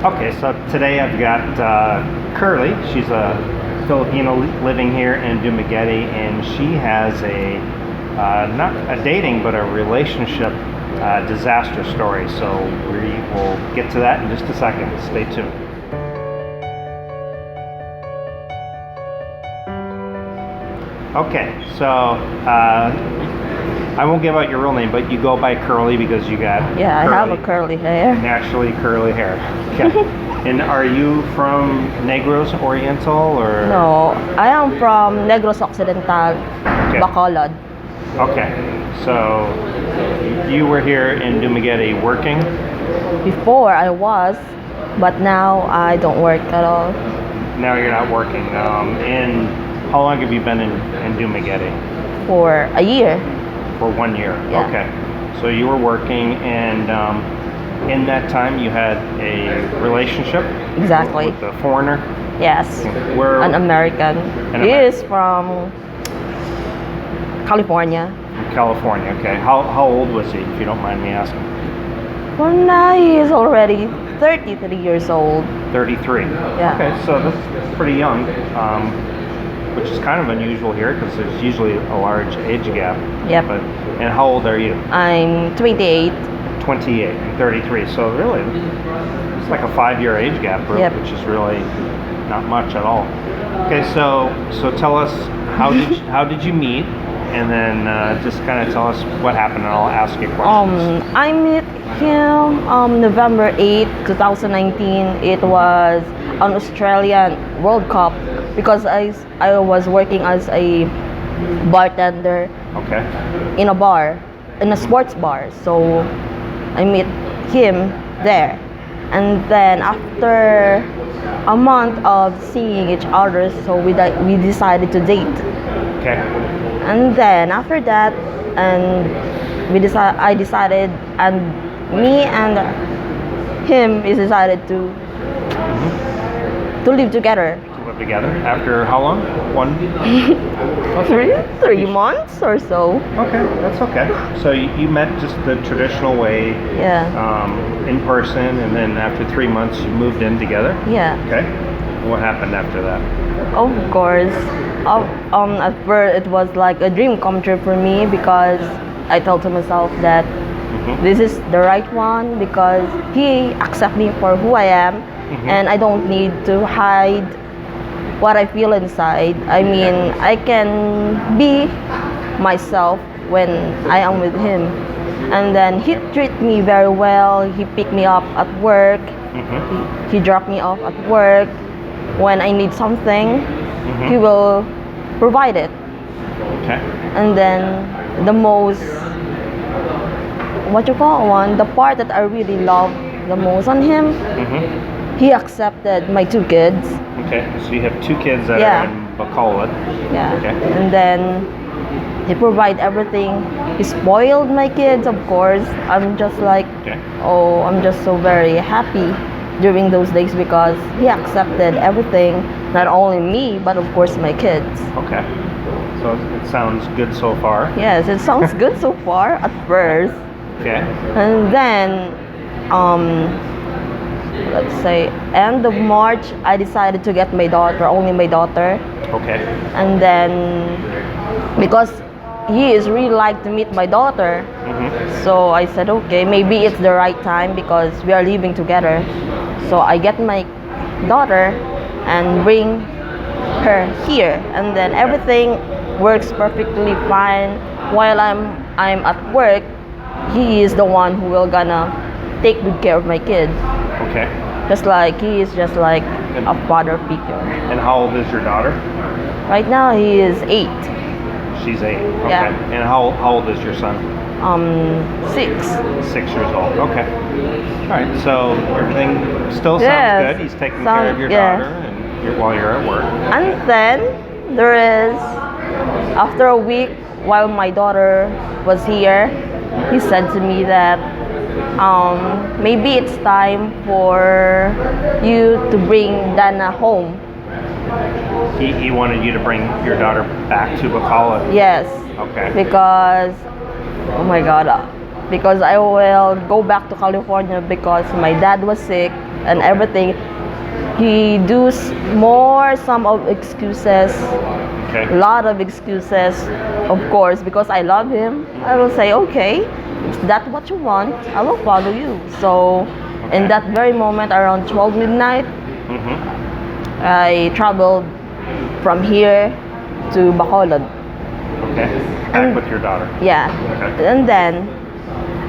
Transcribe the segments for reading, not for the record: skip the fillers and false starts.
Okay, so today I've got Curly. She's a Filipino living here in Dumaguete, and she has a not a dating but a relationship disaster story. So we will get to that in just a second. Stay tuned. Okay, so I won't give out your real name, but you go by Curly because you got Yeah, I have a curly hair. naturally curly hair. Okay. And are you from Negros Oriental or? No, I am from Negros Occidental, Okay. Bacolod. Okay. So you were here in Dumaguete working? Before I was, but now I don't work at all. Now you're not working. And how long have you been in Dumaguete? For a year. For 1 year. Yeah. Okay. So you were working, and in that time you had a relationship Exactly. with a foreigner. Yes. Where? An American. An He Amer- is from California. From California. Okay. How old was he, if you don't mind me asking? Well, now he is already 33 years old. 33. Yeah. Okay, so that's pretty young, which is kind of unusual here because there's usually a large age gap. Yep. And how old are you? I'm 28. 28 and 33. So really, it's like a 5-year age gap, Yep. which is really not much at all. Okay, so tell us how did you meet, and then just kind of tell us what happened, and I'll ask you questions. I met him November 8, 2019. It was an Australian World Cup because I was working as a bartender Okay. in a bar, in a sports bar. So I met him there. And then after a month of seeing each other, so we decided to date. Okay. And then after that, and I decided, and me and him is decided to live together. To live together after how long? One. Three months or so. Okay, that's okay. So you met just the traditional way, Yeah. in person, and then after 3 months you moved in together. Yeah. Okay. What happened after that? Of course. At first it was like a dream come true for me because I told to myself that this is the right one because he accepts me for who I am, and I don't need to hide what I feel inside. I mean, I can be myself when I am with him. And then he treat me very well. He picked me up at work. He dropped me off at work. When I need something, he will provide it. Okay. And then the most, the part that I really love the most on him, he accepted my 2 kids. Okay. So you have 2 kids that Yeah. are in Bacolod. Yeah. Okay. And then he provide everything. He spoiled my kids, of course. I'm just like, Okay. I'm just so very happy during those days because he accepted everything, not only me, but of course my kids. Okay. So it sounds good so far. Yes, it sounds good so far at first. Okay. And then, let's say, end of March, I decided to get my daughter, only my daughter. Okay. And then, because he is really like to meet my daughter, so I said, okay, maybe it's the right time because we are living together. So I get my daughter and bring her here, and then everything works perfectly fine. While I'm at work, he is the one who will gonna take good care of my kids. Okay. Just like he is just like a father figure. And how old is your daughter? Right now he is 8. She's 8. Okay. Yeah. And how old is your son? 6. 6 years old. Okay. All right. So everything still sounds Yes. good. He's taking care of your Yeah. daughter, and while you're at work. And then there is, after a week, while my daughter was here, he said to me that maybe it's time for you to bring Dana home. He wanted you to bring your daughter back to Bacolod. Yes. Okay. Because, oh my God, because I will go back to California because my dad was sick and everything. He does more some of excuses, Okay. a lot of excuses, of course, because I love him. I will say, okay, if that's what you want, I will follow you. So in that very moment, around 12 midnight, I traveled from here to Bacolod. Okay. Back with your daughter. Yeah. Okay. And then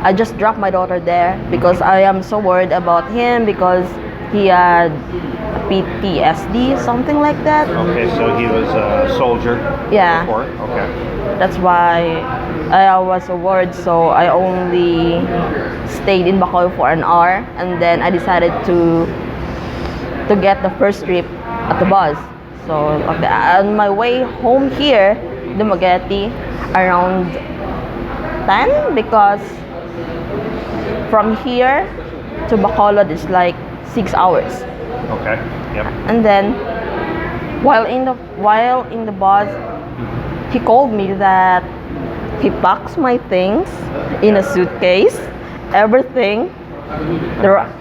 I just dropped my daughter there because I am so worried about him because he had PTSD, something like that. Okay, so he was a soldier Yeah. before. Okay. That's why I was so worried, so I only stayed in Bacolod for an hour, and then I decided to get the first trip at the bus. So on my way home here, Dumaguete, around 10, because from here to Bacolod is like 6 hours. Okay. Yep. And then while in the bus, he called me that he packs my things in a suitcase, everything,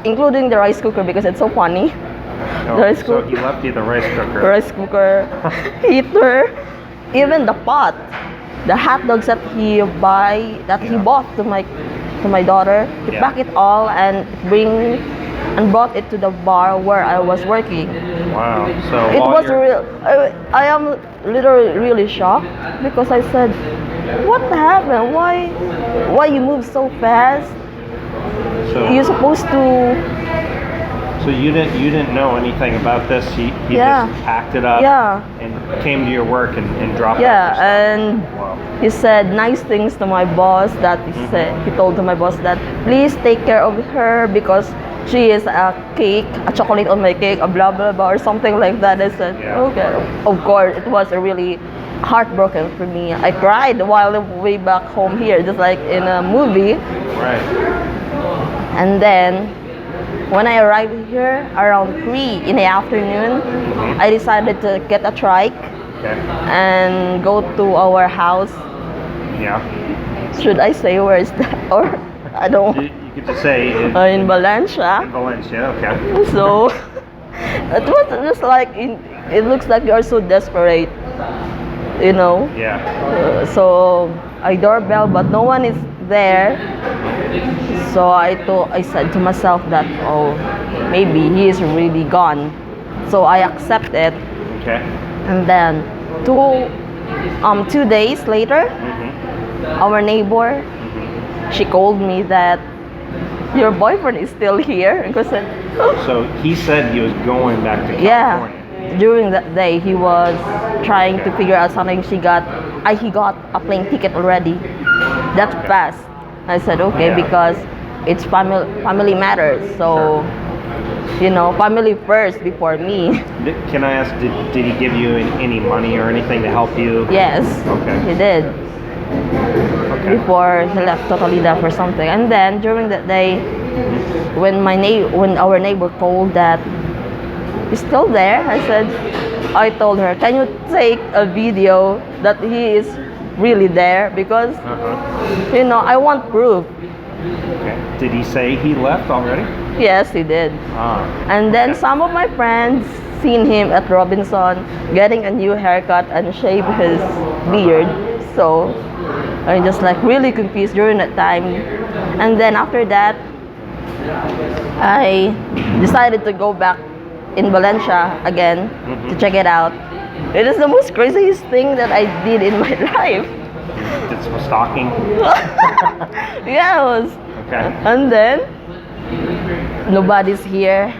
including the rice cooker, because it's so funny. Oh, The rice so cooker. he left you the rice cooker. Rice cooker, heater, even the pot, the hot dogs that he bought to my daughter. He Yeah. packed it all and brought it to the bar where I was working. Wow. So It while was you're- real. I am literally really shocked because I said, "What happened? Why you move so fast? So, You're supposed to." so you didn't know anything about this. He Yeah. just packed it up Yeah. and came to your work and dropped Yeah, off your stuff. and Wow. he said nice things to my boss. That he told to my boss that please take care of her because she is a chocolate on my cake, a blah blah blah or something like that. I said Yeah. okay. Of course, it was a really heartbroken for me. I cried while way back home here, just like in a movie. Right. And then when I arrived here around 3 in the afternoon, I decided to get a trike Okay. and go to our house. Yeah. Should I say where is that? Or I don't. You could just say In Valencia. Valencia. Okay. So it was just like it looks like you are so desperate, you know. Yeah. So I doorbell, but no one is there. So I said to myself that maybe he is really gone. So I accept it, Okay. and then 2 days later, our neighbor, she called me that your boyfriend is still here. And I said, So he said he was going back to yeah. California. During that day, he was trying to figure out something. He got a plane ticket already. That fast. I said okay Yeah. because it's family matters. So, you know, family first before me. Can I ask, did he give you any money or anything to help you? Yes, Okay. he did. Okay. Before he totally left or something. And then during that day, when our neighbor called that he's still there, I told her, can you take a video that he is really there, because you know I want proof. Okay. Did he say he left already? Yes, he did. Ah. And then Okay. some of my friends seen him at Robinson getting a new haircut and shave his beard. So I just like really confused during that time. And then after that, I decided to go back in Valencia again to check it out. It is the most craziest thing that I did in my life. Did some stalking? Yeah, it was. Okay. And then nobody's here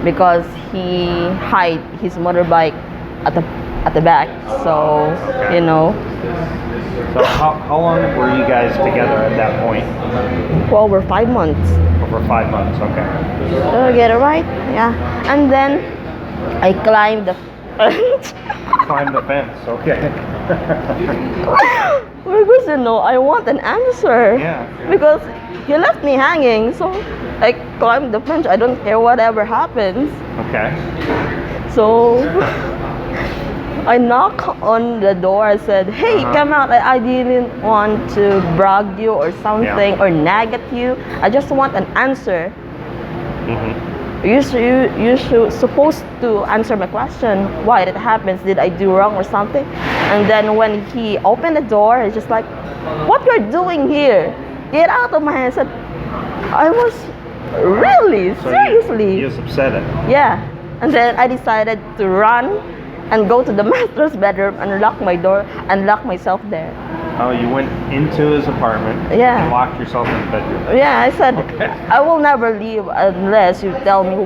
because he hid his motorbike at the back. So Okay. you know, So how long were you guys together at that point? for over 5 months. Over 5 months. Okay. Did I get it right? Yeah. And then I climbed the fence. Climb the fence. Okay. Because you know, I want an answer. Yeah. Because he left me hanging, so I climbed the fence. I don't care whatever happens. Okay. So I knock on the door. I said, "Hey, come out! I didn't want to brag you or something or nag at you. I just want an answer." you supposed to answer my question. Why it happens? Did I do wrong or something? And then when he opened the door, it's just like, what you're doing here? Get out of my hand. I said, I was really, So seriously. He was upset at it. Yeah. And then I decided to run and go to the master's bedroom and lock my door and lock myself there. Oh, you went into his apartment Yeah. and locked yourself in the bedroom. Yeah, I said, Okay. I will never leave unless you tell me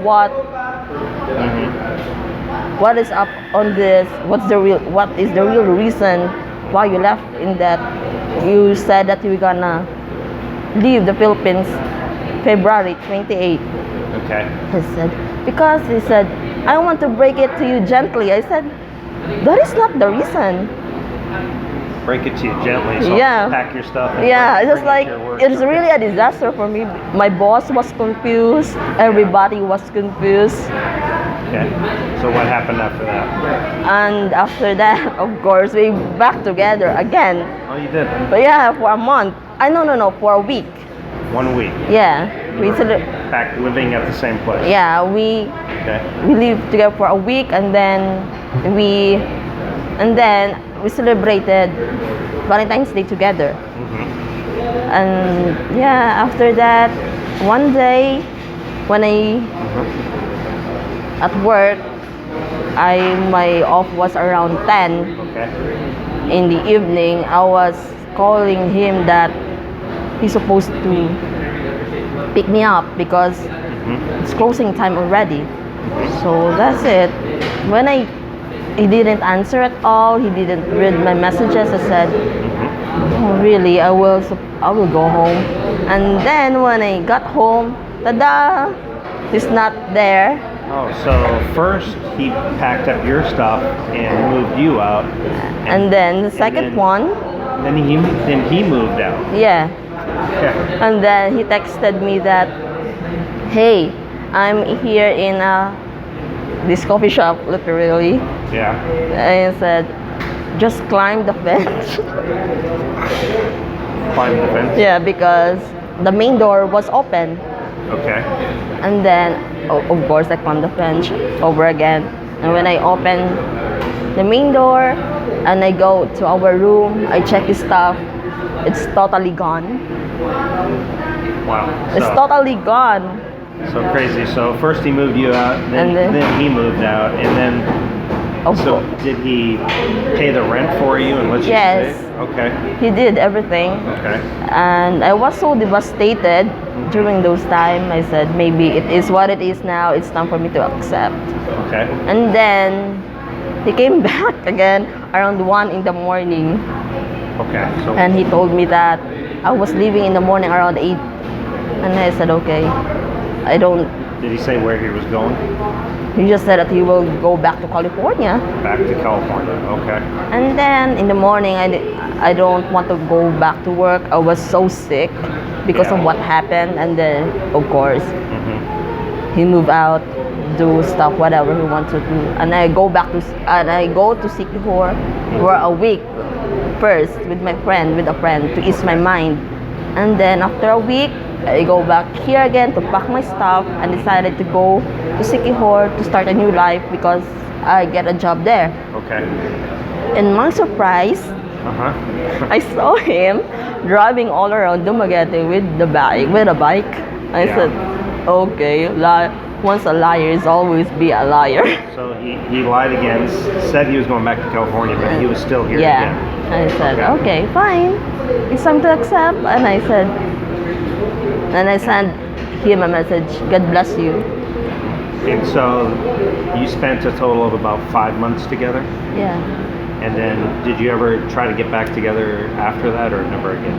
what is up on this. What is the real reason why you left in that? You said that you were gonna leave the Philippines February 28th. Okay. He said, because he said, I want to break it to you gently. I said, that is not the reason. Break it to you gently. So Yeah. pack your stuff. And Yeah, bring it's just it to like, your work. it's really a disaster for me. My boss was confused. Everybody was confused. Okay. So what happened after that? And after that, of course, we back together again. Oh, you did. But yeah, for a month. No, for a week. 1 week. Yeah, You we were back living at the same place. yeah Okay. we lived together for a week, and then we celebrated Valentine's Day together. And yeah, after that, one day when I at work, my off was around 10 Okay. in the evening. I was calling him that he's supposed to pick me up because it's closing time already. So that's it. When he didn't answer at all, he didn't read my messages. I said, oh really, I will go home. And then when I got home, tada, he's not there. Oh, so first he packed up your stuff and moved you out. And then the second then- one, Then he moved out. yeah. Okay. And then he texted me that, hey, I'm here in this coffee shop, literally. Yeah. And he said, just climb the fence. Climb the fence. Yeah, because the main door was open. Okay. And then, of course, I climbed the fence over again. And when I open the main door and I go to our room, I check his stuff. It's totally gone. Wow. It's totally gone. So crazy. So first he moved you out, And then- then he moved out, and then so did he pay the rent for you and let you Yes. stay? Okay. He did everything. Okay. And I was so devastated during those time. I said, maybe it is what it is now. It's time for me to accept. Okay. And then he came back again around 1 in the morning. Okay. So And he told me that I was leaving in the morning around 8. And I said, okay. I don't. did he say where he was going? He just said that he will go back to California. Back to California. Okay. And then in the morning, I don't want to go back to work. I was so sick because of Yeah. what happened. And then, of course, he moved out, do stuff, whatever he wants to do. And I go to Sikihor for a week first with a friend to ease my mind. And then after a week, I go back here again to pack my stuff and decided to go to Sikihor to start a new life because I get a job there. Okay. And my surprise, I saw him driving all around Dumaguete with a bike. I Yeah. said, okay, once a liar is always be a liar. So he lied again, said he was going back to California, but he was still here Yeah. again. I said, Okay. okay, fine. It's time to accept. And I sent him a message, God bless you. And so you spent a total of about 5 months together? Yeah. And then did you ever try to get back together after that or never again?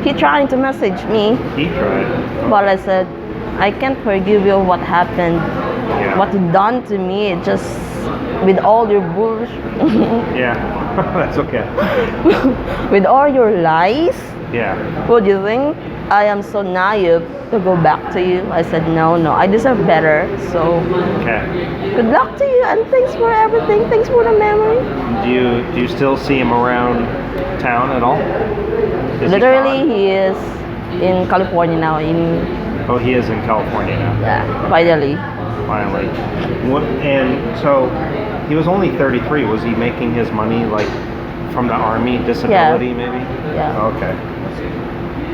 He trying to message me, He tried. but I said, I can't forgive you what happened. Yeah. What you done to me, just with all your bullshit, Yeah. That's okay. with all your lies. Yeah. Would you think I am so naive to go back to you? I said, no, I deserve better. So Okay. good luck to you, and thanks for everything. Thanks for the memory. Do you still see him around town at all? Is he Literally, gone? he is in California now, in Oh, he is in California now. Yeah, finally. Finally. What? And so he was only 33. Was he making his money like from the army disability, maybe? Yeah. Okay.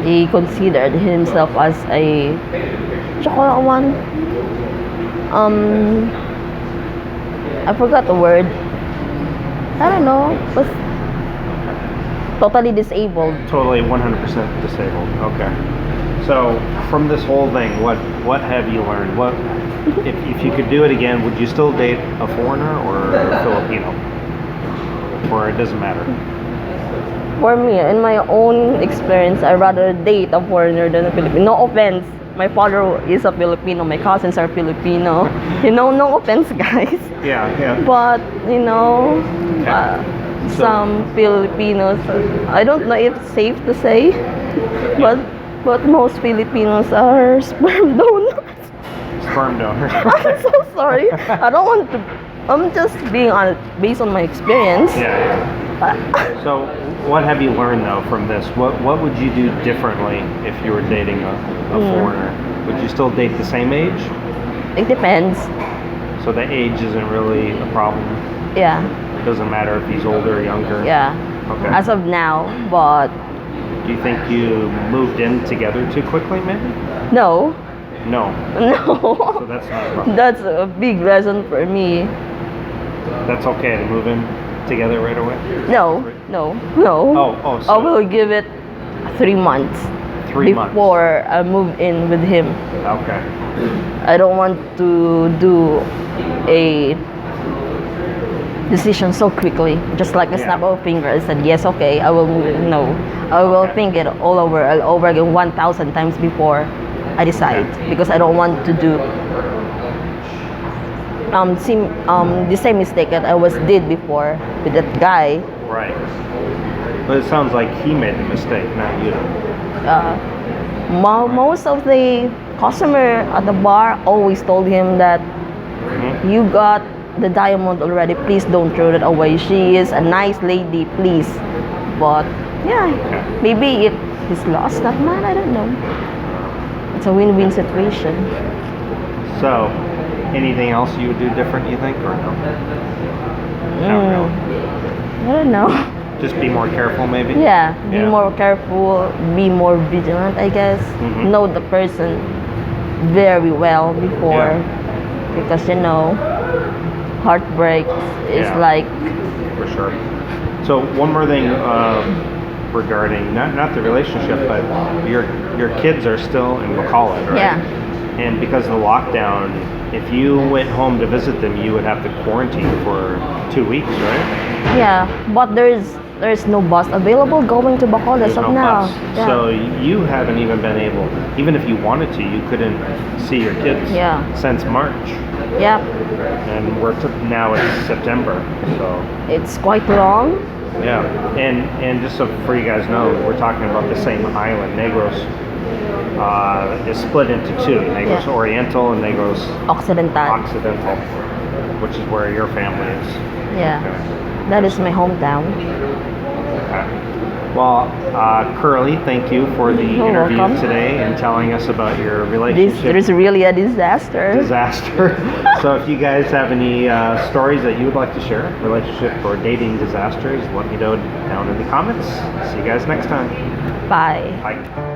He considered himself as a chocolate one. I forgot the word. I don't know. Was totally disabled. Totally 100% disabled. Okay. So from this whole thing, what have you learned? What if you could do it again, would you still date a foreigner or a Filipino? Or it doesn't matter? For me, in my own experience, I rather date a foreigner than a Filipino. No offense. My father is a Filipino. My cousins are Filipino. No offense, guys. Yeah, yeah. But Okay. some Filipinos, I don't know if it's safe to say, but most Filipinos are sperm donors. Sperm donor. I'm so sorry. I don't want to. I'm just being honest based on my experience. Yeah. So what have you learned though from this? What would you do differently if you were dating a foreigner? Would you still date the same age? It depends. So the age isn't really a problem? Yeah. It doesn't matter if he's older or younger? Yeah. Okay. As of now, but Do you think you moved in together too quickly maybe? no. No. No. So that's not a problem. That's a big lesson for me. That's okay to move in together right away? No. Oh, so I will give it 3 months 3 months. before I move in with him. Okay. I don't want to do a decision so quickly, just like a snap of a finger. I said yes, okay, I will move in. No, I will think it all over again 1,000 times before I decide, because I don't want to do the same mistake that I did before with that guy. Right. But it sounds like he made the mistake, not you. Most of the customer at the bar always told him that you got the diamond already, please don't throw it away. She is a nice lady, please. But yeah, maybe he's lost, not mine, I don't know. It's a win-win situation. So, anything else you would do different, you think, or no? Not really. I don't know. Just be more careful, maybe? Yeah, be more careful, be more vigilant, I guess. Know the person very well before, because heartbreak is like. For sure. So one more thing regarding not the relationship, but your kids are still in McCullough, right? Yeah. And because of the lockdown, if you went home to visit them, you would have to quarantine for 2 weeks, right? Yeah, but there's no bus available going to Bacolod as of now. Bus. Yeah. So you haven't even been able, even if you wanted to, you couldn't see your kids since March. Yeah. And now it's September, so It's quite long. yeah. And just so for you guys know, we're talking about the same island. Negros is split into two: Negros Oriental and Negros Occidental, which is where your family is. Yeah. Okay. That is my hometown. Okay. Well, Curly, thank you for the interview welcome. today and telling us about your relationship. There is really a disaster. So if you guys have any stories that you would like to share, relationship or dating disasters, let me know down in the comments. See you guys next time. Bye. Bye.